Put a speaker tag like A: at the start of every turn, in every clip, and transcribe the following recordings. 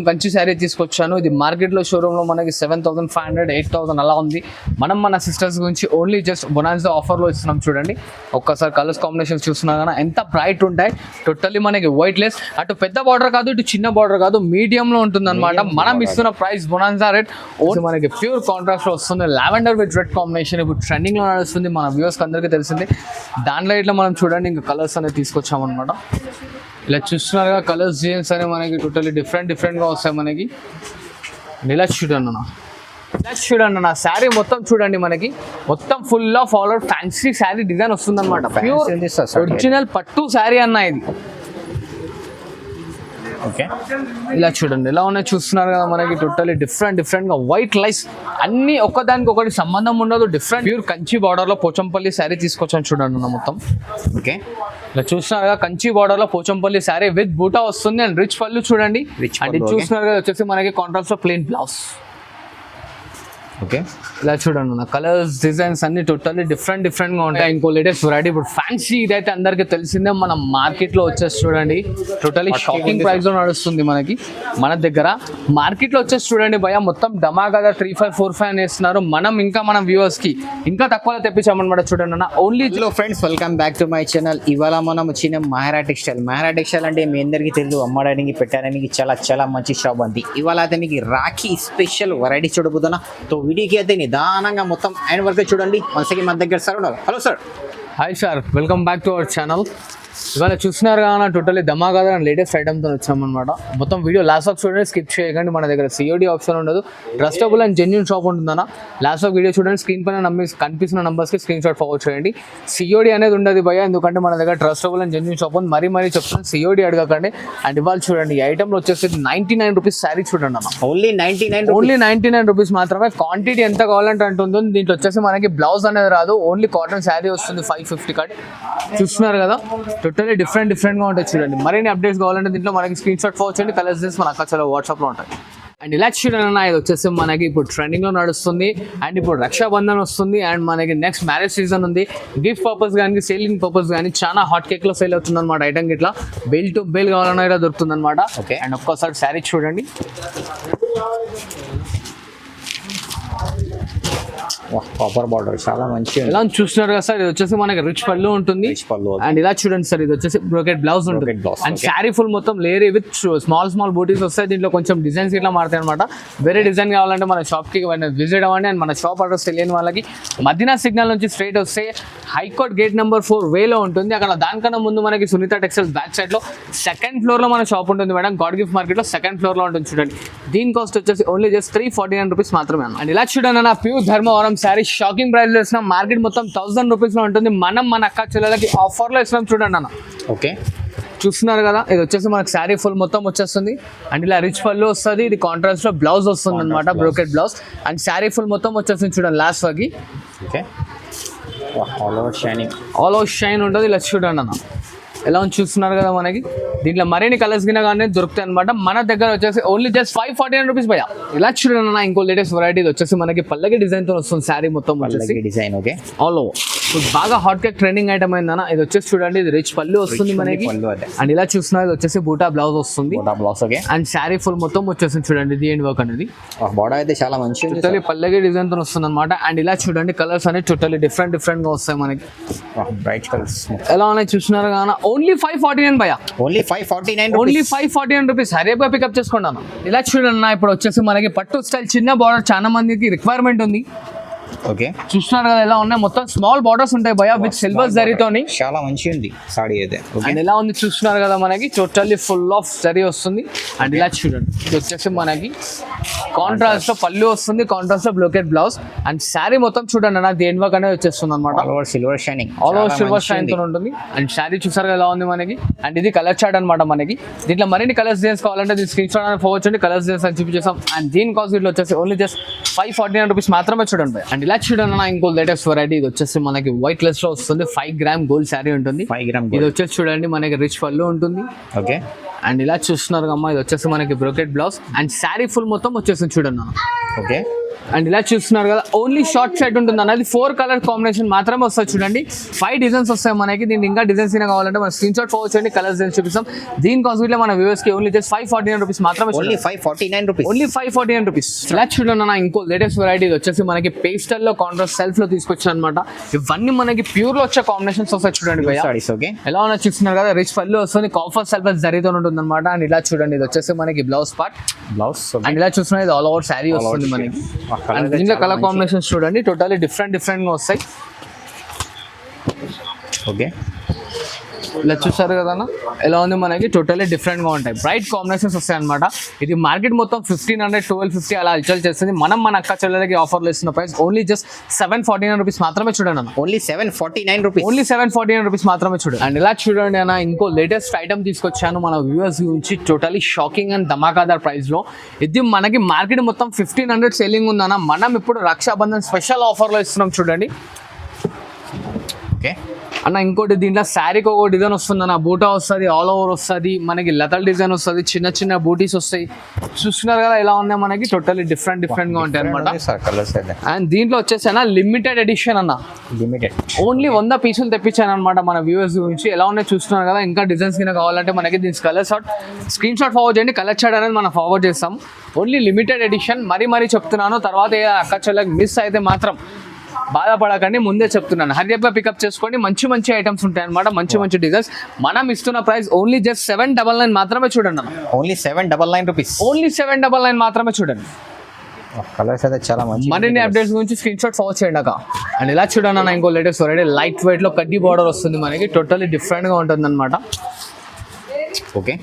A: కంచి శారీ తీసుకొచ్చాను. ఇది మార్కెట్ లో షోరూమ్ లో మనకి 7,500 8,000 అలా ఉంది. మనం మన సిస్టర్స్ గురించి ఓన్లీ జస్ట్ బొనాన్సా ఆఫర్ లో ఇస్తున్నాం. చూడండి ఒక్కసారి కలర్స్ కాంబినేషన్ చూస్తున్నా కానీ ఎంత బ్రైట్ ఉంటాయి. టోటల్లీ మనకి వైట్ లెస్, అటు పెద్ద బార్డర్ కాదు ఇటు చిన్న బార్డర్ కాదు, మీడియం లో ఉంటుంది అనమాట. మనం ఇస్తున్న ప్రైస్ బొనాన్సా రేట్ మనకి ప్యూర్ కాంట్రాస్ట్ లో వస్తుంది. లావెండర్ విత్ రెడ్ కాంబినేషన్ ఇప్పుడు ట్రెండింగ్ లో నడుస్తుంది. మన వ్యూవర్స్ అందరికీ తెలిసింది. దాంట్లో ఇట్లా మనం చూడండి ఇంకా కలర్స్ అనేది తీసుకొచ్చాం అనమాట. ఇలా చూస్తున్నారుగా కలర్స్ జీన్స్ అని మనకి టోటల్లీ డిఫరెంట్గా వస్తాయి మనకి. ఇలా చూడండి నా శారీ మొత్తం చూడండి, మనకి మొత్తం full of all out fancy sari design వస్తుంది అనమాట. ప్యూర్ ఒరిజినల్ పట్టు శారీ అన్న ఇది.
B: ఓకే,
A: ఇలా చూడండి ఎలా ఉన్నాయి చూస్తున్నారు కదా మనకి. టోటల్లీ డిఫరెంట్గా వైట్ లైస్ అన్ని ఒక్కదానికి ఒకటి సంబంధం ఉండదు. డిఫరెంట్ ప్యూర్ కంచి బార్డర్ లో పోచంపల్లి శారీ తీసుకొచ్చాను చూడండి అన్న మొత్తం.
B: ఓకే,
A: ఇలా చూస్తున్నారు కదా కంచి బార్డర్ లో పోచంపల్లి శారీ విత్ బూటా వస్తుంది అండ్ రిచ్ పళ్ళు చూడండి. అండ్ ఇది చూస్తున్నారు కదా వచ్చేసి మనకి కాంట్రాస్ట్ లో ప్లెయిన్ బ్లౌజ్.
B: ఓకే,
A: ఇలా చూడండి నా కలర్స్ డిజైన్స్ అన్ని టోటల్లీ డిఫరెంట్గా ఉంటాయి. ఇంకో లేటెస్ట్ వెరైటీ ఇప్పుడు ఫ్యాన్సీ ఇదైతే అందరికి తెలిసిందే. మన మార్కెట్ లో వచ్చేసి చూడండి టోటల్లీ షాకింగ్ ప్రైస్ లో నడుస్తుంది మనకి. మన దగ్గర మార్కెట్ లో వచ్చేసి చూడండి భయ మొత్తం ధమాకా 3545 అని వేస్తున్నారు. మన వ్యూవర్స్ కి ఇంకా తక్కువలో తెప్పించామన్నమాట. చూడండి అన్న only.
B: Hello friends, welcome back to my channel. ఇవాళ మనం వచ్చిన మహారా టెక్స్టైల్ అంటే మీ అందరికీ తెలుసు, అమ్మడానికి పెట్టడానికి చాలా మంచి షాప్ ఉంది. ఇవాళ అయితే మీకు రాఖీ స్పెషల్ వెరైటీ చూడబోతున్నా. తో వీడియోకి అయితే నిదానంగా మొత్తం ఆయన వరకు చూడండి. మనకి మన దగ్గర సార్ ఉన్నారు. Hello sir.
A: Hi sir, welcome back to our channel. ఇవాళ చూస్తున్నారు కదా టోటల్లీ ధమాకా లేటెస్ట్ ఐటమ్తో వచ్చామన్నమాట. మొత్తం వీడియో లాస్ట్ ఆఫ్ చూడండి, స్కిప్ చేయకండి. మన దగ్గర సిఓడి ఆప్షన్ ఉండదు. ట్రస్టబుల్ అండ్ జెన్యూన్ షాప్ ఉంటుందన్న. లాస్ట్ ఆఫ్ వీడియో చూడండి, స్క్రీన్ పైన కనిపిస్తున్న నంబర్స్కి స్క్రీన్ షాట్ ఫార్వర్డ్ చేయండి. సిఓడి అనేది ఉండదు భయ, ఎందుకంటే మన దగ్గర ట్రస్టబుల్ అండ్ జెన్యూన్ షాప్ ఉంది. మరీ చెప్తున్నాను, సిఓడి అడగకండి. అండ్ ఇవాళ చూడండి ఈ ఐటమ్లో వచ్చేసి 99 రూపీస్ శారీ చూడండి అన్న.
B: ఓన్లీ
A: 99 రూపీస్ మాత్రమే. క్వాంటిటీ ఎంత కావాలంటే అంటుంది. దీంట్లో వచ్చేసి మనకి బ్లౌజ్ అనేది రాదు, ఓన్లీ కాటన్ శారీ వస్తుంది. 550 కట్ చూస్తున్నారు కదా. టోటల్లీ డిఫరెంట్గా ఉంటాయి చూడండి. మరిన్ని అప్డేట్స్ కావాలంటే దీంట్లో మనకి స్క్రీన్ షాట్ ఫార్వర్డ్ చేయండి. కలర్స్ చేసి మన అక్క చాలా వాట్సాప్లో ఉంటాయి. అండ్ ఇలా చూడండి ఇది వచ్చేసి మనకి ఇప్పుడు ట్రెండింగ్లో నడుస్తుంది. అండ్ ఇప్పుడు రక్షాబంధన్ వస్తుంది అండ్ మనకి నెక్స్ట్ మ్యారేజ్ సీజన్ ఉంది. గిఫ్ట్ పర్పస్ కానీ సేలింగ్ పర్పస్ కానీ చాలా హాట్ కేక్లో సేల్ అవుతుంది అనమాట. ఐటమ్ ఇట్లా బెల్ టు బెల్ కావాలన్నా ఇలా దొరుకుతుంది అనమాట.
B: ఓకే,
A: అండ్ ఒక్కసారి శారీ చూడండి.
B: కాపర్ బార్డర్ చాలా మంచిగా
A: ఎలా చూస్తున్నారు కదా సార్. ఇది వచ్చేసి మనకి రిచ్ పళ్ళు ఉంటుంది. అండ్ ఇలా చూడండి సార్, ఇది వచ్చేసి బ్రోకెట్ బ్లౌజ్ ఉంటుంది. అండ్ శారీ ఫుల్ మొత్తం లేయర్ విత్ స్మాల్ బూటీస్ వస్తాయి. దీంట్లో కొంచెం డిజైన్స్ ఇట్లా మారుతాయి అనమాట. వేరే డిజైన్ కావాలంటే మన షాప్కి విజిట్ అవ్వండి. అండ్ మన షాప్ అడ్రస్ తెలియని వాళ్ళకి మదీనా సిగ్నల్ నుంచి స్ట్రైట్ వస్తే హైకోర్ట్ గేట్ నెంబర్ 4 వేలో ఉంటుంది. అక్కడ దానికన్నా ముందు మనకి సునీత టెక్స్టైల్స్ బ్యాక్ సైడ్ లో సెకండ్ ఫ్లోర్ లో మన షాప్ ఉంటుంది మేడం. గాడ్ గిఫ్ట్ మార్కెట్ లో సెకండ్ ఫ్లోర్ లో ఉంటుంది చూడండి. దీని కాస్ట్ వచ్చేసి ఓన్లీ జస్ట్ 349 రూపీస్ మాత్రమే. అండ్ ఇలా చూడండి నా pure Dharmavaram sari shocking price లో ఇస్తున్నాం. మార్కెట్ మొత్తం 1000 రూపీస్ లో ఉంటుంది. మన అక్క చెల్లెలకి ఆఫర్ లో ఇస్తున్నాం చూడండి అన్న.
B: ఓకే,
A: చూస్తున్నారు కదా. ఇది వచ్చేసి మనకి శారీ ఫుల్ మొత్తం వచ్చేస్తుంది. అండ్ ఇలా రిచ్ పళ్ళు వస్తుంది. ఇది కాంట్రాస్ట్ లో బ్లౌజ్ వస్తుంది అనమాట, brocade blouse. And sari full మొత్తం వచ్చేస్తుంది చూడండి లాస్ట్ వరకు.
B: ఓకే, ఆల్ ఓవర్
A: షైన్ ఉంటుంది. ఇలా చూడండి అన్న ఎలా చూస్తున్నారు కదా. మనకి దీంట్లో మరిన్ని కలర్స్ కింద కానీ దొరుకుతాయి అనమాట. మన దగ్గర వచ్చేసి ఓన్లీ జస్ట్ 549 రూపీస్ భయ. ఇలా చూడండి అన్న ఇంకో లేటెస్ట్ వెరైటీ వచ్చేసి మనకి పల్లకి డిజైన్ తో వస్తుంది. శారీ మొత్తం
B: డిజైన్ ఓకే
A: ఆల్ ఓవర్ బాగా హాట్ కేక్ ట్రెండింగ్ ఐటమ్ అయిందన్న. ఇది వచ్చేసి చూడండి, ఇది రిచ్ పళ్ళు వస్తుంది మనకి. అండ్ ఇలా చూస్తున్నారు ఇది వచ్చేసి బూటా బ్లౌజ్ వస్తుంది. అండ్ శారీ ఫుల్ మొత్తం వచ్చేసి చూడండి ది ఎండ్ వర్క్ అనేది.
B: బార్డర్ అయితే చాలా మంచి
A: టోటల్లీ పల్లకి డిజైన్ తో వస్తుంది అనమాట. అండ్ ఇలా చూడండి కలర్స్ అనేది టోటల్లీ డిఫరెంట్ గా వస్తాయి మనకి.
B: బ్రైట్ కలర్స్
A: ఎలా ఉన్నాయి చూస్తున్నారు కదా. ఓన్లీ 549 భయ.
B: Only
A: 549 rupees. హరేగా పికప్ చేసుకున్నాను. ఇలా చూడండి ఇప్పుడు వచ్చేసి మనకి పట్టు స్టైల్ చిన్న బార్డర్ చాలా మందికి రిక్వైర్మెంట్ ఉంది.
B: ఓకే,
A: చూస్తున్నారు కదా ఎలా ఉన్నాయి. మొత్తం స్మాల్ బార్డర్స్ ఉంటాయి భయ విత్ సిల్వర్ జరీతోని.
B: చాలా మంచిగా ఉంది సారీ అయితే.
A: అండ్ ఎలా ఉంది చూస్తున్నారు కదా మనకి టోటల్లీ ఫుల్ ఆఫ్ జరీ వస్తుంది. అండ్ ఇలా చూడండి ఇది వచ్చేసి మనకి కాంట్రాస్ట్ లో పళ్ళు వస్తుంది, కాంట్రాస్ట్ లో బ్రోకెట్ బ్లౌజ్. అండ్ శారీ మొత్తం చూడండి అన్న దేని వర్క్ అనేది వచ్చేస్తుంది అనమాట.
B: ఆల్ ఓవర్ సిల్వర్ షైనింగ్
A: తో ఉంటుంది. అండ్ శారీ చూసారు ఎలా ఉంది మనకి. అండ్ ఇది కలర్ చార్ట్ అనమాట మనకి. దీంట్లో మరిన్ని కలర్స్ డిజైన్స్ కావాలంటే దీని స్క్రీన్ షాట్ ఫోర్ వచ్చండి. కలర్స్ డిజైన్స్ అని చూపించేసాం. అండ్ దీని కాస్ట్ ఇట్లా వచ్చేసి ఓన్లీ జస్ట్ 549 రూపీస్ మాత్రమే చూడండి. అండ్ ఇలా చూడండి ఇంకో లేటెస్ట్ వెరైటీ. ఇది వచ్చేసి మనకి వైట్ లెస్ లో వస్తుంది. 5 గ్రామ్ గోల్డ్ శారీ ఉంటుంది.
B: 5 గ్రామ్
A: ఇది వచ్చేసి చూడండి మనకి రిచ్ పళ్ళు ఉంటుంది.
B: ఓకే,
A: అండ్ ఇలా చూస్తున్నారు అమ్మా. ఇది వచ్చేసి మనకి brocade blouse. And sari full మొత్తం వచ్చేసి చూడండి.
B: ఓకే,
A: అండ్ ఇలా చూస్తున్నారు కదా ఓన్లీ షార్ట్ షర్ట్ ఉంటుంది అన్నది 4 కలర్ కాంబినేషన్ మాత్రమే వస్తుంది చూడండి 5 డిజైన్స్ వస్తాయి మనకి దీనికి ఇంకా డిజైన్స్ అయినా కావాలంటే మన స్క్రీన్ షాట్ ఫార్వర్డ్ చేయండి కలర్స్ డిజైన్స్ చూపిస్తాం దీని కాస్ట్ ఇట్లా మన వ్యూవర్స్ కి ఓన్లీ జస్ట్ 549 రూపీస్ మాత్రమే
B: ఓన్లీ 549 రూపీస్
A: ఓన్లీ 549 రూపీస్ ఇలా చూడండి అన్న ఇంకో లేటెస్ట్ వెరైటీ వచ్చేసి మనకి పేస్టల్ లో కాంట్రాస్ట్ సెల్ఫ్ లో తీసుకొచ్చాను అనమాట ఇవన్నీ మనకి ప్యూర్ లో వచ్చే కాంబినేషన్స్ వస్తాయి చూడండి భయ్యా
B: సారీస్ ఓకే
A: ఎలా ఉన్నా చూస్తున్నారు కదా రిచ్ పళ్ళు వస్తుంది కాఫర్ సెల్ఫ్ జరీతో ఉంటుంది అనమాట అండ్ ఇలా చూడండి ఇది వచ్చేసి మనకి బ్లౌజ్ పార్ట్
B: బ్లౌజ్
A: అండ్ ఇలా చూస్తున్నారు ఇది ఆల్ ఓవర్ శారీ వస్తుంది మనకి అండ్ దీంట్లో కలర్ కాంబినేషన్స్ చూడండి టోటల్లీ డిఫరెంట్ గా వస్తాయి
B: ఓకే
A: ఇలా చూసారు కదా అన్న ఎలా ఉంది మనకి టోటల్లీ డిఫరెంట్ గా ఉంటాయి బ్రైట్ కాంబినేషన్స్ వస్తాయి అనమాట ఇది మార్కెట్ మొత్తం 1500 1250 అలా అల్చల్ చేస్తుంది మనం మన అక్క చెల్లెలకి ఆఫర్లు ఇస్తున్న ప్రైస్ ఓన్లీ జస్ట్ 749 రూపీస్ మాత్రమే చూడండి అన్న
B: ఓన్లీ 749 రూపీస్
A: ఓన్లీ 749 రూపీస్ మాత్రమే చూడండి అండ్ ఇలా చూడండి అన్న ఇంకో లేటెస్ట్ ఐటమ్ తీసుకొచ్చాను మన వ్యూవర్స్ గురించి టోటలీ షాకింగ్ అండ్ ధమాకాదార్ ప్రైస్ లో ఇది మనకి మార్కెట్ మొత్తం 1500 సెల్లింగ్ ఉందన్న మనం ఇప్పుడు రక్షాబంధన్ స్పెషల్ ఆఫర్ లో ఇస్తున్నాం చూడండి
B: ఓకే
A: అన్న ఇంకోటి దీంట్లో శారీకి ఒక డిజైన్ వస్తుంది అన్న బూటా వస్తుంది ఆల్ ఓవర్ వస్తుంది మనకి లతల్ డిజైన్ వస్తుంది చిన్న చిన్న బూటీస్ వస్తాయి చూస్తున్నారు కదా ఎలా ఉన్నాయి మనకి టోటల్లీ డిఫరెంట్ గా ఉంటాయి అనమాట
B: కలర్స్ అయితే
A: అండ్ దీంట్లో వచ్చేసి అన్న లిమిటెడ్ ఎడిషన్ అన్న
B: లిమిటెడ్
A: ఓన్లీ 100 పీసులు తెప్పించాను అనమాట మన వ్యూవర్స్ గురించి ఎలా ఉన్నాయి చూస్తున్నారు కదా ఇంకా డిజైన్స్ కింద కావాలంటే మనకి దీని colour shot screen shot forward చేయండి కలర్ షాట్ అనేది మనం ఫార్వర్డ్ చేస్తాం ఓన్లీ లిమిటెడ్ ఎడిషన్ మరీ చెప్తున్నాను తర్వాత ఏ అక్క చెల్లెకి మిస్ అయితే మాత్రం బాధపడకండి ముందే చెప్తున్నాను హరియప్గా పికప్ చేసుకోండి మంచి ఐటమ్స్ ఉంటాయి అనమాట మంచి డిజైన్స్ మనం ఇస్తున్న ప్రైస్ ఓన్లీ జస్ట్ 799 మాత్రమే చూడండి అన్న
B: ఓన్లీ 799 రూపీస్
A: ఓన్లీ 799 మాత్రమే చూడండి
B: కలర్స్ అయితే చాలా మంచి
A: మరిన్ని అప్డేట్స్ గురించి స్క్రీన్ షాట్ ఫార్వర్డ్ చేయండి అక్క అండ్ ఇలా చూడండి అన్న ఇంకో లేటెస్ట్ వెరైటీ లైట్ వెయిట్ లో కడ్డీ బార్డర్ వస్తుంది మనకి టోటల్లీ డిఫరెంట్ గా ఉంటుంది అనమాట
B: ఓకే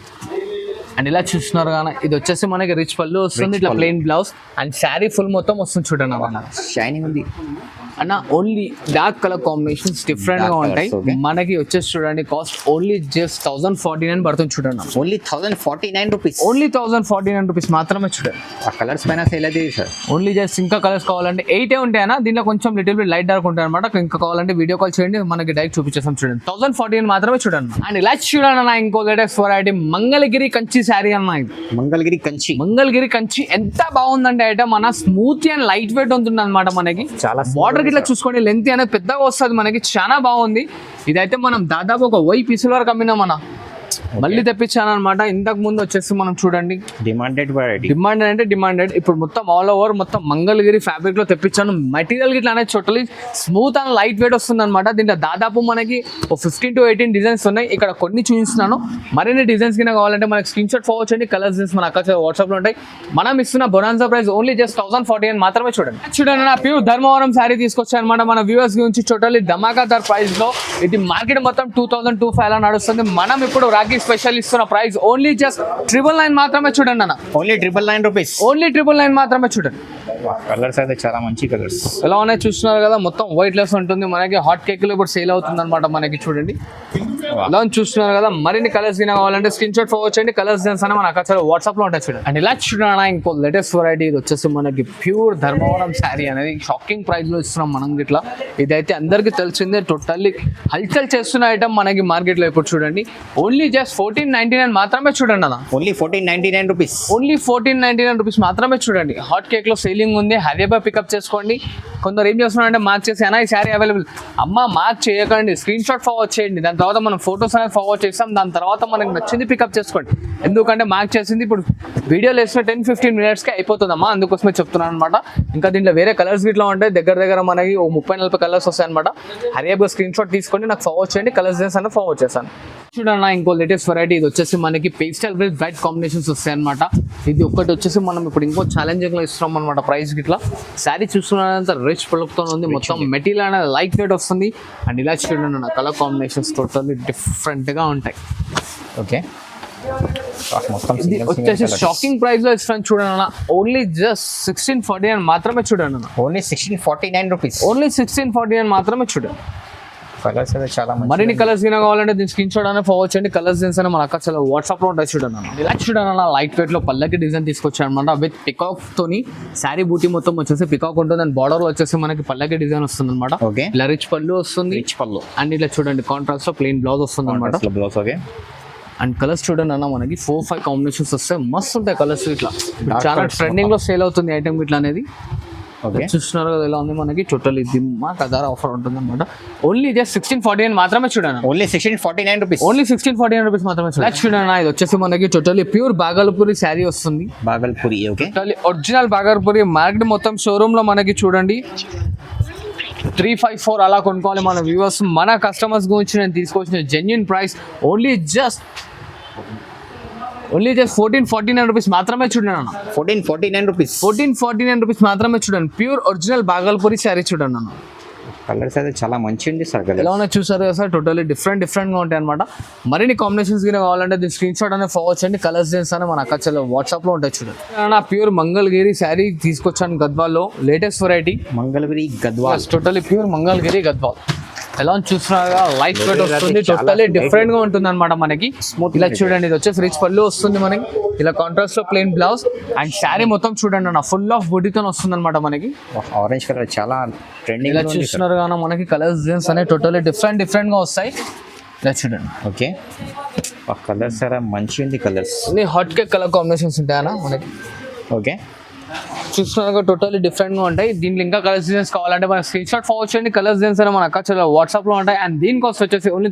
A: అండ్ ఇలా చూస్తున్నారు కానీ ఇది వచ్చేసి మనకి రిచ్ పళ్ళు వస్తుంది ఇట్లా plain blouse and sari full మొత్తం వస్తుంది చూడండి అన్న
B: షైనింగ్ ఉంది
A: అన్న only dark colour combinations different గా ఉంటాయి మనకి వచ్చేసి చూడండి కాస్ట్ ఓన్లీ జస్ట్ 1049 పడుతుంది చూడండి
B: ఓన్లీ 1049 రూపీస్
A: ఓన్లీ 1049 రూపీస్ మాత్రమే చూడండి
B: ఆ కలర్స్ పైన సేల్ అయితే సార్
A: ఓన్లీ జస్ట్ ఇంకా కలర్స్ కావాలంటే 8 ఉంటాయన్నా దీంట్లో కొంచెం లిటిల్ బిట్ లైట్ డార్క్ ఉంటాయి అనమాట ఇంకా కావాలంటే వీడియో కాల్ చేయండి మనకి డైరెక్ట్ చూపించేస్తాం చూడండి 1049 మాత్రమే చూడండి అండ్ ఇలా చూడండి అన్న ఇంకో లేటెస్ట్ వెరైటీ మంగళగిరి కంచి శారీ అన్న ఇది
B: మంగళగిరి కంచి
A: ఎంత బాగుందంటే ఐటమ్ మన స్మూత్ అండ్ లైట్ వెయిట్ ఉంటుంది అనమాట మనకి
B: చాలా
A: బార్డర్ ఇట్లా చూసుకోండి లెంత్ అనేది పెద్దగా వస్తుంది మనకి చాలా బాగుంది ఇదైతే మనం దాదాపు ఒక 1000 పీసుల వరకు అమ్మినాం మన మళ్ళీ తెప్పించాను అనమాట ఇంతకు ముందు వచ్చేసి మనం చూడండి డిమాండెడ్ ఇప్పుడు మొత్తం ఆల్ ఓవర్ మొత్తం మంగళగిరి ఫ్యాబ్రిక్ లో తెప్పించాను మెటీరియల్ గిట్లా అనేది totally smooth and light weight వస్తుంది అనమాట దీంట్లో దాదాపు మనకి 15 to 18 డిజైన్స్ ఉన్నాయి ఇక్కడ కొన్ని చూపిస్తున్నాను మరిన్ని డిజైన్స్ కింద కావాలంటే మనకి స్క్రీన్ షాట్ ఫార్వర్డ్ చేయండి కలర్స్ మన అక్కడ వాట్సాప్ లో ఉంటాయి మనం ఇస్తున్న బొనాన్సా ప్రైస్ ఓన్లీ జస్ట్ 1049 మాత్రమే చూడండి నా ప్యూర్ ధర్మవరం శారీ తీసుకొచ్చాను అనమాట మన వ్యూవర్స్ గురించి టోటలీ ధమాకాదార్ ప్రైస్ లో ఇది మార్కెట్ మొత్తం 2025 అలా నడుస్తుంది మనం ఇప్పుడు రాఖీ స్పెషల్ ఇస్తున్న ప్రైస్ ఓన్లీ జస్ట్ 999 మాత్రమే చూడండి అన్న
B: ఓన్లీ 999 రూపీస్
A: ఓన్లీ 999 మాత్రమే చూడండి
B: కలర్స్ అయితే చాలా మంచి కలర్స్
A: ఎలా ఉన్నాయి చూస్తున్నారు కదా మొత్తం వైట్ లెస్ ఉంటుంది మనకి హాట్ కేక్ లో ఇప్పుడు సేల్ అవుతుంది అనమాట మనకి చూడండి ఎలా చూస్తున్నారు కదా మరిన్ని కలర్స్ కింద కావాలంటే స్క్రీన్ షాట్ ఫార్వర్డ్ చేయండి కలర్స్ డిజైన్స్ అని మన అక్కడ వాట్సాప్ లో ఉంటాయి చూడండి అండ్ ఇలా చూడండి ఇంకో లేటెస్ట్ వెరైటీ ఇది వచ్చేసి మనకి ప్యూర్ ధర్మవరం శారీ అనేది షాకింగ్ ప్రైస్ లో ఇస్తున్నాం మనం ఇట్లా ఇదైతే అందరికి తెలిసిందే టోటల్లీ హల్చల్ చేస్తున్న ఐటమ్ మనకి మార్కెట్ లో ఇప్పుడు చూడండి ఓన్లీ జస్ట్ 1499 మాత్రమే చూడండి అన్న
B: ఓన్లీ 1499 రూపీస్
A: ఓన్లీ 1499 రూపీస్ మాత్రమే చూడండి హాట్ కేక్ లో సేలింగ్ ఉంది హరియబా పికప్ చేసుకోండి కొందరు ఏం చేస్తున్నారంటే మార్క్ చేసి అన్న ఈ శారీ అవైలబుల్ అమ్మ మార్క్ చేయకండి స్క్రీన్ షాట్ ఫార్వర్డ్ చేయండి దాని తర్వాత మనం ఫొటోస్ అనేది ఫార్వర్డ్ చేస్తాం దాని తర్వాత మనకి నచ్చింది పికప్ చేసుకోండి ఎందుకంటే మార్క్ చేసింది ఇప్పుడు వీడియోలో వేసిన 10-15 మినిట్స్కి అయిపోతుందమ్మా అందుకోసమే చెప్తున్నాను అనమాట ఇంకా దీంట్లో వేరే కలర్స్ ఇట్లా ఉంటాయి దగ్గర మనకి 30-40 కలర్స్ వస్తాయి అనమాట హరియబా స్క్రీన్ షాట్ తీసుకోండి నాకు ఫార్వర్డ్ చేయండి కలర్స్ అనేది ఫార్వర్డ్ చేస్తాను చూడండి ఇంకో లేటెస్ట్ వెరైటీ ఇది వచ్చేసి మనకి పేస్టల్ విత్ వైట్ కాంబినేషన్స్ వస్తాయి అనమాట ఇది ఒక్కటి వచ్చేసి మనం ఇప్పుడు ఇంకో ఛాలెంజింగ్ లో ఇస్తున్నాం అనమాట ప్రైస్ గిట్లా శారీ చూస్తున్నంత రిచ్ ప్రొడక్ట్తో ఉంది మొత్తం మెటీరియల్ అనేది లైట్ వెయిట్ వస్తుంది అండ్ ఇలా చూడండి కలర్ కాంబినేషన్స్ టోటల్లీ డిఫరెంట్ గా ఉంటాయి
B: ఓకే
A: ఇది వచ్చేసి షాకింగ్ ప్రైస్ లో ఇస్తాను చూడండి ఓన్లీ జస్ట్ 1649 మాత్రమే చూడండి
B: ఓన్లీ 1649 రూపీస్
A: ఓన్లీ 1649 మాత్రమే చూడండి
B: కలర్స్ అయితే చాలా
A: మరిన్ని కలర్స్ అయినా కావాలంటే దీని స్క్రీన్ షాట్ అనేది ఫార్వర్డ్ చేయండి కలర్స్ డిజైన్స్ అని మన అక్కడ వాట్సాప్ లో ఉంటాయి చూడండి ఇలా చూడండి లైట్ వెయిట్ లో పల్లకి డిజైన్ తీసుకొచ్చాను అనమాట విత్ పికాక్ తోని శారీ బూటీ మొత్తం వచ్చేసి పికాక్ ఉంటుంది అండ్ బార్డర్ వచ్చేసి మనకి పల్లకి డిజైన్ వస్తుంది అనమాట ఇలా రిచ్ పళ్ళు వస్తుంది అండ్ ఇలా చూడండి కాంట్రాస్ట్ లో ప్లెయిన్ బ్లౌజ్ వస్తుంది అనమాట అండ్ కలర్స్ చూడండి అన్న మనకి 4-5 కాంబినేషన్స్ వస్తాయి మస్తు ఉంటాయి కలర్స్ ఇట్లా చాలా ట్రెండింగ్ లో సేల్ అవుతుంది ఐటమ్ ఇట్లా అనేది
B: ఓకే
A: చూస్తున్నారు కదా ఎలా ఉంది మనకి టోటల్ ఇది మా కదార ఆఫర్ ఉంటుంది అనమాట. ఓన్లీ జస్ట్ 1649 మాత్రమే చూడండి.
B: Only 1649 rupees.
A: ఓన్లీ 1649 రూపీస్ మాత్రమే చూడండి. చూడండి ఇది వచ్చేసి మనకి టోటలీ ప్యూర్ బాగల్పూరి శారీ వస్తుంది.
B: Bhagalpuri okay.
A: Totally original Bhagalpuri market మొత్తం షోరూమ్ లో మనకి చూడండి 354 అలా కొనుక్కోవాలి మన వ్యూవర్స్. మన కస్టమర్స్ గురించి నేను తీసుకొచ్చిన genuine price only just 1449 rupees మాత్రమే చూడండి అన్న.
B: 1449 రూపీస్.
A: 1449 రూపీస్ మాత్రమే చూడండి. ప్యూర్ ఒరిజినల్ బాగల్పూరి శారీ చూడండి అన్న.
B: కలర్స్ అయితే చాలా మంచి ఉంది సార్.
A: ఎలా ఉన్నాయి చూసారు కదా సార్, టోటల్లీ డిఫరెంట్గా ఉంటాయి అనమాట. మరిన్ని కాంబినేషన్స్ గిన కావాలంటే దీని స్క్రీన్ షాట్ అనేది ఫార్వర్డ్ చేయండి. కలర్స్ డిజైన్స్ అని మన అక్కడ వాట్సాప్లో ఉంటాయి చూడండి. నా ప్యూర్ మంగళగిరి శారీ తీసుకొచ్చాను గద్వాల్లో, latest variety
B: Mangalagiri Gadwal.
A: Totally pure Mangalagiri Gadwal. ఎలా చూస్తున్నారుగా లైట్ వెయిట్ వస్తుంది, టోటల్లీ డిఫరెంట్ గా ఉంటుంది అనమాట మనకి. ఇలా చూడండి ఇది వచ్చేసి రిచ్ పళ్ళు వస్తుంది మనకి, ఇలా కాంట్రాస్ట్ లో ప్లెయిన్ బ్లౌజ్ అండ్ శారీ మొత్తం చూడండి అన్న ఫుల్ ఆఫ్ బుడ్డితో వస్తుంది అనమాట మనకి.
B: ఆరెంజ్ కలర్ చాలా ట్రెండింగ్.
A: ఇలా చూస్తున్నారు కానీ మనకి కలర్స్ డిజైన్స్ అనేవి టోటల్లీ డిఫరెంట్ గా వస్తాయి. ఇలా చూడండి
B: ఓకే. కలర్స్ చాలా మంచి ఉంది. కలర్స్
A: అన్ని హాట్ కేక్ కలర్ కాంబినేషన్స్ ఉంటాయన్నా మనకి.
B: ఓకే
A: చూస్తున్నారు టోటల్లీ డిఫరెంట్గా ఉంటాయి. దీంట్లో ఇంకా కలర్స్ డిజైన్స్ కావాలంటే మన స్క్రీన్ షాట్ ఫార్వర్డ్ చేయండి. కలర్స్ డిజైన్స్ అని మన అక్కడ వాట్సాప్లో ఉంటాయి. అండ్ దీని కాస్ట్ వచ్చేసి ఓన్లీ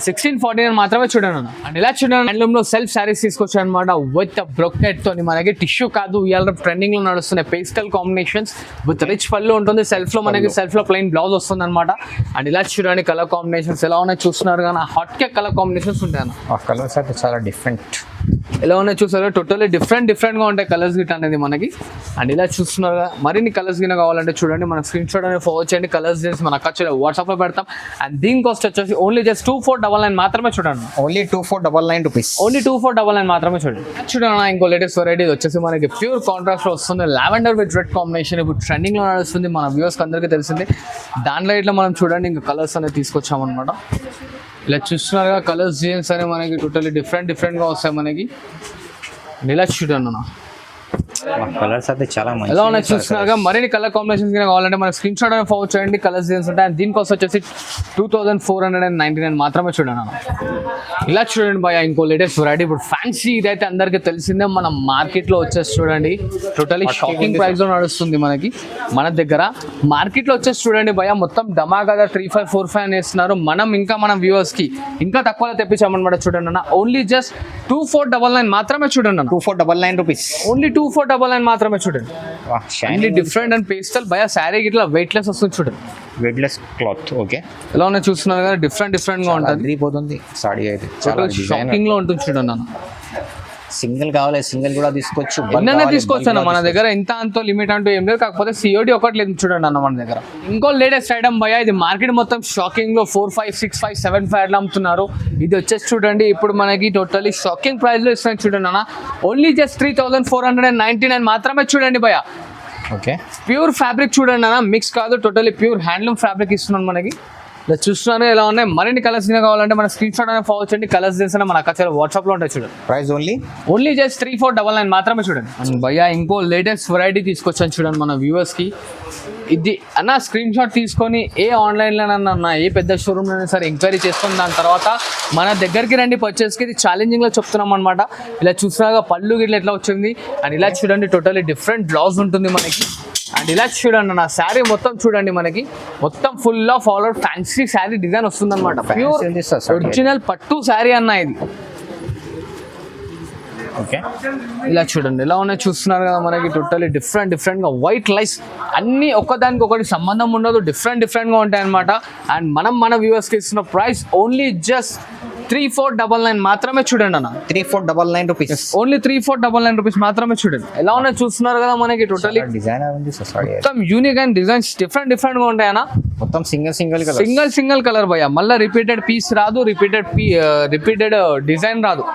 A: 1649 మాత్రమే చూడండి అన్న. అండ్ ఇలా చూడండి హ్యాండ్లూమ్లో సెల్ఫ్ శారీస్ తీసుకొచ్చాయి అనమాట విత్ బ్రొకెట్ తోని. మనకి టిష్యూ కాదు, ఇవాళ ట్రెండింగ్ లో నడుస్తున్నాయి పేస్టల్ కాంబినేషన్స్ విత్ రిచ్ పళ్ళు ఉంటుంది. సెల్ఫ్ లో మనకి సెల్ఫ్ లో ప్లెయిన్ బ్లౌజ్ వస్తుంది అనమాట. అండ్ ఇలా చూడండి కలర్ కాంబినేషన్స్ ఎలా ఉన్నాయి చూస్తున్నారు కానీ హాట్ కేక్ కలర్ కాంబినేషన్స్ ఉంటాయి అన్న.
B: ఆ కలర్స్ అయితే చాలా డిఫరెంట్.
A: ఎలా ఉన్నాయి చూసారు టోటల్లీ డిఫరెంట్గా ఉంటాయి కలర్స్ గిట్ అనేది మనకి. అండ్ ఇలా చూస్తున్నారు కదా మరిన్ని కలర్స్ గిన కావాలంటే చూడండి మన స్క్రీన్ షాట్ అనేది ఫార్వర్డ్ చేయండి. కలర్స్ చేసి మన అక్కడ వాట్సాప్లో పెడతాం. అండ్ దీని కాస్ట్ వచ్చేసి ఓన్లీ జస్ట్ 2499 మాత్రమే చూడండి.
B: Only 2499 rupees.
A: ఓన్లీ 2499 మాత్రమే చూడండి. చూడండి ఇంకో లేటెస్ట్ వెరైటీ వచ్చేసి మనకి ప్యూర్ కాంట్రాస్ట్ లో వస్తుంది. లావెండర్ విత్ రెడ్ కాంబినేషన్ ఇప్పుడు ట్రెండింగ్ లో నడుస్తుంది, మన వ్యూవర్స్ అందరికీ తెలిసింది. దాంట్లో ఇట్లా మనం చూడండి ఇంకా కలర్స్ అనేది తీసుకొచ్చామన్నమాట. ఇలా చూస్తున్నారుగా కలర్స్ డిజైన్స్ అనేవి మనకి టోటల్లీ డిఫరెంట్గా వస్తాయి మనకి. ఇలా చూడండి అన్న
B: కలర్స్ అయితే చాలా మంచి.
A: ఎలా ఉన్నాయి చూస్తున్నారుగా మరిన్ని కలర్ కాంబినేషన్స్ కావాలంటే మన స్క్రీన్ షాట్ అనేది ఫార్వర్డ్ చేయండి. కలర్స్ డిజైన్స్ ఉంటాయి. అండ్ దీని కాస్ట్ వచ్చేసి 2499 మాత్రమే చూడండి అన్న. ఇలా చూడండి భయ ఇంకో లేటెస్ట్ వెరైటీ ఇప్పుడు ఫ్యాన్సీ. ఇదైతే అందరికీ తెలిసిందే, మన మార్కెట్లో వచ్చేసి చూడండి టోటలీ షాకింగ్ ప్రైస్ లో నడుస్తుంది మనకి. మన దగ్గర మార్కెట్లో వచ్చేసి చూడండి భయ మొత్తం ధమాగా 3545 అని వేస్తున్నారు. మన వ్యూవర్స్ కి ఇంకా తక్కువలో తెప్పించామన్నమాట. చూడండి అన్న ఓన్లీ జస్ట్ 2499 మాత్రమే చూడండి అన్న.
B: 2499 రూపీస్.
A: ఓన్లీ 2499 మాత్రమే చూడండి. షైనీ డిఫరెంట్ అండ్ పేస్టల్ భయ శారీ ఇట్లా వెయిట్లెస్ వస్తుంది చూడండి.
B: Weightless cloth okay.
A: ఎలా ఉన్నాయి చూస్తున్నారు కదా డిఫరెంట్ గా ఉంటుంది.
B: పోతుంది సారీ అయితే చాలా
A: షాకింగ్ లో ఉంటుంది చూడండి అన్న.
B: సింగిల్ కావాలి సింగిల్ కూడా తీసుకోవచ్చు,
A: ఎన్నైనా తీసుకోవచ్చు అన్న. మన దగ్గర ఇంత అంత లిమిట్ అంటూ ఏం లేదు, కాకపోతే సిఓడి ఒకటి లేదు చూడండి అన్న మన దగ్గర. ఇంకో లేటెస్ట్ ఐటమ్ భయ ఇది మార్కెట్ మొత్తం షాకింగ్ లో 456575 అట్లా అమ్ముతున్నారు. ఇది వచ్చేసి చూడండి ఇప్పుడు మనకి టోటలీ షాకింగ్ ప్రైస్ లో ఇస్తున్నాయి చూడండి అన్న. ఓన్లీ జస్ట్ 3499 మాత్రమే చూడండి భయ.
B: ఓకే
A: ప్యూర్ ఫ్యాబ్రిక్ చూడండి అన్న, మిక్స్ కాదు, టోటలీ ప్యూర్ హ్యాండ్లూమ్ ఫ్యాబ్రిక్ ఇస్తున్నాను మనకి. ఇలా చూస్తున్నారు ఎలా ఉన్నాయి. మరిన్ని కలర్స్ కావాలంటే మన స్క్రీన్ షాట్ అనేది ఫార్వర్డ్ చేయండి. కలర్స్ చేసిన మన అక్కడ వాట్సాప్లో ఉంటాయి చూడండి.
B: ప్రైస్ ఓన్లీ
A: జస్ట్ 3499 మాత్రమే చూడండి. భయ్యా ఇంకో లేటెస్ట్ వెరైటీ తీసుకొచ్చాను చూడండి మన వ్యూవర్స్కి. ఇది అన్న స్క్రీన్ షాట్ తీసుకొని ఏ ఆన్లైన్లోనన్నా ఏ పెద్ద షోరూమ్లోనే సరే ఎంక్వైరీ చేసుకొని దాని తర్వాత మన దగ్గరికి రండి పర్చేస్కి. ఇది ఛాలెంజింగ్లో చెప్తున్నాం అనమాట. ఇలా చూసినాక పళ్ళు గిట్ల ఎట్లా వచ్చింది అండ్ ఇలా చూడండి టోటలీ డిఫరెంట్ బ్లౌజ్ ఉంటుంది మనకి. అండ్ ఇలా చూడండి నా శారీ మొత్తం చూడండి మనకి మొత్తం full of all out fancy sari design వస్తుంది అనమాట. ప్యూర్ ఒరిజినల్ పట్టు శారీ అన్న ఇది.
B: ఓకే
A: ఇలా చూడండి ఎలా ఉన్నాయి చూస్తున్నారు కదా మనకి టోటలీ డిఫరెంట్గా వైట్ లైస్ అన్ని ఒకదానికి ఒకటి సంబంధం ఉండదు, డిఫరెంట్గా ఉంటాయి అనమాట. అండ్ మన వ్యూవర్స్కి ఇస్తున్న ప్రైస్ ఓన్లీ జస్ట్ 3499 మాత్రమే చూడండి అన్న.
B: 3499 రూపీస్.
A: ఓన్లీ 3499 రూపీస్ మాత్రమే చూడండి. ఎలా ఉన్నాయి చూస్తున్నారు కదా మనకి టోటలీ
B: డిజైనర్ ఉంది
A: మొత్తం యూనిక్ అండ్ డిజైన్స్ డిఫరెంట్గా ఉంటాయి అన్న.
B: మొత్తం సింగిల్
A: కలర్ భయ్యా. మళ్ళీ రిపీటెడ్ పీస్ రాదు, రిపీటెడ్ డిజైన్ రాదు.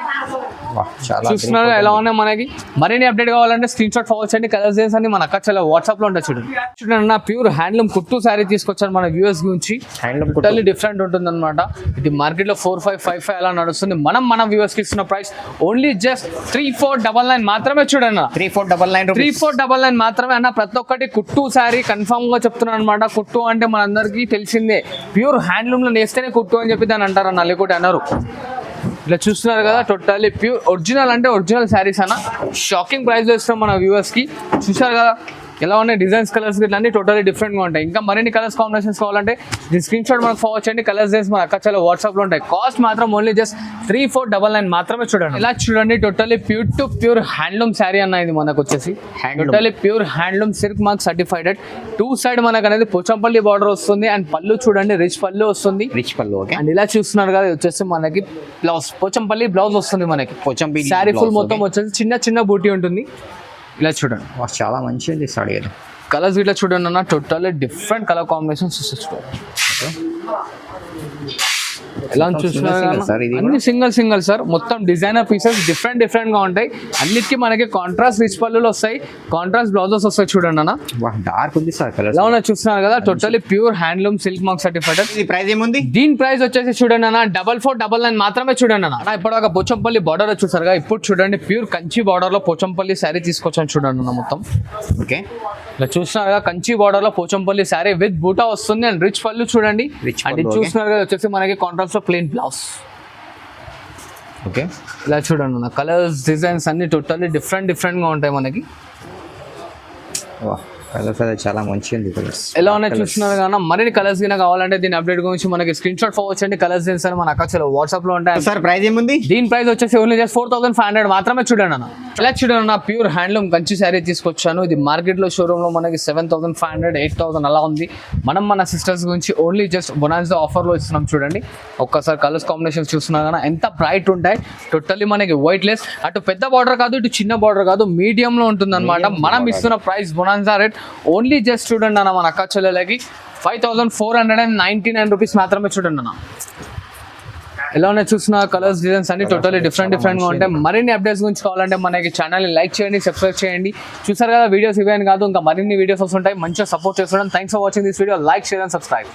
A: చూస్తున్నారు ఎలా ఉన్నాయి మనకి. మరిన్ని అప్డేట్ కావాలంటే స్క్రీన్ షాట్ ఫార్వర్డ్ చేయండి. కలర్స్ డిజైన్స్ అన్ని మన అక్కడ వాట్సాప్ లో ఉంటాయి చూడండి. చూడండి నా ప్యూర్ హ్యాండ్లూమ్ కుట్టు శారీ తీసుకొచ్చాను మన వ్యూవర్స్ గురించి.
B: హ్యాండ్లూమ్
A: టోటల్లీ డిఫరెంట్ ఉంటుంది అనమాట. ఇది మార్కెట్ లో 4555 అలా నడుస్తుంది. మన వ్యూవర్స్ కి ఇస్తున్న ప్రైస్ ఓన్లీ జస్ట్ 3499 మాత్రమే చూడండి. 3499 మాత్రమే అన్న. ప్రతి ఒక్కటి కుట్టు శారీ కన్ఫర్మ్ గా చెప్తున్నాను అనమాట. కుట్టు అంటే మనందరికీ తెలిసిందే, ప్యూర్ హ్యాండ్లూమ్ లో నేస్తేనే కుట్టు అని చెప్పి దాన్ని అంటారు అన్న, లేకపోతే అన్నారు. ఇలా చూస్తున్నారు కదా టోటల్లీ ప్యూర్ ఒరిజినల్ అంటే ఒరిజినల్ శారీస్ అన్న. షాకింగ్ ప్రైస్ ఇస్తాం మన వ్యూవర్స్ కి. చూసారు కదా ఎలా ఉన్నాయి డిజైన్స్ కలర్స్ ఇట్లా అన్ని టోటల్లీ డిఫరెంట్గా ఉంటాయి. ఇంకా మరిన్ని కలర్స్ కాంబినేషన్స్ కావాలంటే దీని స్క్రీన్ షాట్ మనకు ఫార్వర్డ్ చేయండి. కలర్స్ చేసి మన అక్క చాలా వాట్సాప్లో ఉంటాయి. కాస్ట్ మాత్రం ఓన్లీ జస్ట్ 3499 మాత్రమే చూడండి. ఇలా చూడండి totally pure to pure handloom sari అన్న ఇది మనకు వచ్చేసి totally pure handloom silk mark certified. Two side మనకు అనేది పోచంపల్లి బార్డర్ వస్తుంది అండ్ పళ్ళు చూడండి రిచ్ పళ్ళు వస్తుంది.
B: రిచ్ పళ్ళు ఓకే.
A: అండ్ ఇలా చూస్తున్నారు కదా ఇది వచ్చేసి మనకి బ్లౌజ్ పోచంపల్లి బ్లౌజ్ వస్తుంది మనకి.
B: పోచంపల్లి
A: శారీ ఫుల్ మొత్తం వచ్చేసి చిన్న చిన్న బూటీ ఉంటుంది. ఇలా చూడండి
B: చాలా మంచిది సారీ.
A: కలర్స్ ఇట్లా చూడండి అన్న టోటల్లీ డిఫరెంట్ కలర్ కాంబినేషన్స్ చూడండి. ఎలా చూస్తున్నారు అన్ని సింగిల్ సార్ మొత్తం డిజైనర్ పీసెస్ డిఫరెంట్ గా ఉంటాయి. అన్నిటికీ మనకి కాంట్రాస్ట్ రిచ్ పళ్ళులు వస్తాయి, కాంట్రాస్ట్ బ్లౌజెస్ వస్తాయి. చూడండి అన్న
B: డార్క్ ఉంది సార్ కలర్.
A: ఎలా ఉన్నా చూస్తున్నారు కదా totally pure handloom silk mark certified.
B: Price ఏముంది?
A: దీని ప్రైస్ వచ్చేసి చూడండి అన్న 4499 మాత్రమే చూడండి అన్న. ఇప్పుడు ఒక పోచంపల్లి బార్డర్ చూసారుగా, ఇప్పుడు చూడండి ప్యూర్ కంచి బార్డర్ లో పోచంపల్లి శారీ తీసుకొచ్చాను చూడండి అన్న మొత్తం.
B: ఓకే
A: ఇలా చూస్తున్నారు కదా కంచి బార్డర్ లో పోచంపల్లి శారీ విత్ బూటా వస్తుంది అండ్ రిచ్ పళ్ళు చూడండి. అండ్ ఇది చూస్తున్నారు కదా వచ్చేసి మనకి కాంట్రాస్ట్ లో ప్లెయిన్ బ్లౌజ్.
B: ఓకే
A: ఇలా చూడండి అన్న కలర్స్ డిజైన్స్ అన్ని టోటల్లీ డిఫరెంట్ గా ఉంటాయి మనకి.
B: కలర్స్ అయితే చాలా మంచిగా ఉంది కలర్స్.
A: ఎలా ఉన్నాయి చూస్తున్నారు కదా. మరిన్ని కలర్స్ గిన కావాలంటే దీని అప్డేట్ గురించి మనకి స్క్రీన్ షాట్ ఫార్వర్డ్ చేయండి. కలర్స్ డిజైన్స్ అని మన అక్కచలో వాట్సాప్ లో ఉంటాయి.
B: సార్ ప్రైస్ ఏముంది?
A: దీని ప్రైస్ వచ్చేసి ఓన్లీ జస్ట్ 4500 మాత్రమే చూడండి అన్న. ఇలా చూడండి అన్న ప్యూర్ హ్యాండ్లూమ్ కంచి శారీ తీసుకొచ్చాను. ఇది మార్కెట్ లో షోరూమ్ లో మనకి 7500 8000 అలా ఉంది. మన సిస్టర్స్ గురించి ఓన్లీ జస్ట్ బొనాన్సా ఆఫర్ లో ఇస్తున్నాం చూడండి. ఒక్కసారి కలర్స్ కాంబినేషన్స్ చూస్తున్నారు కదా ఎంత బ్రైట్ ఉంటాయి. టోటల్లీ మనకి వైట్ లెస్, అటు పెద్ద బార్డర్ కాదు ఇటు చిన్న బార్డర్ కాదు, మీడియం లో ఉంటుంది అనమాట. మనం ఇస్తున్న price bonanza rate only just చూడండి అన్న మన అక్క చెల్లెలకి 5499 రూపీస్ మాత్రమే చూడండి అన్న. ఎలా ఉన్నాయి చూసిన కలర్స్ డిజైన్స్ అన్ని టోటల్లీ డిఫరెంట్ గా ఉంటాయి. మరిన్ని అప్డేట్స్ గురించి కావాలంటే మనకి ఛానల్ని లైక్ చేయండి, సబ్స్క్రైబ్ చేయండి. చూసారు కదా వీడియోస్ ఇవే అని కాదు ఇంకా మరిన్ని వీడియోస్ వస్తుంటాయి. మంచిగా సపోర్ట్ చేస్తున్నాం. Thanks for watching this video. Like, share and subscribe.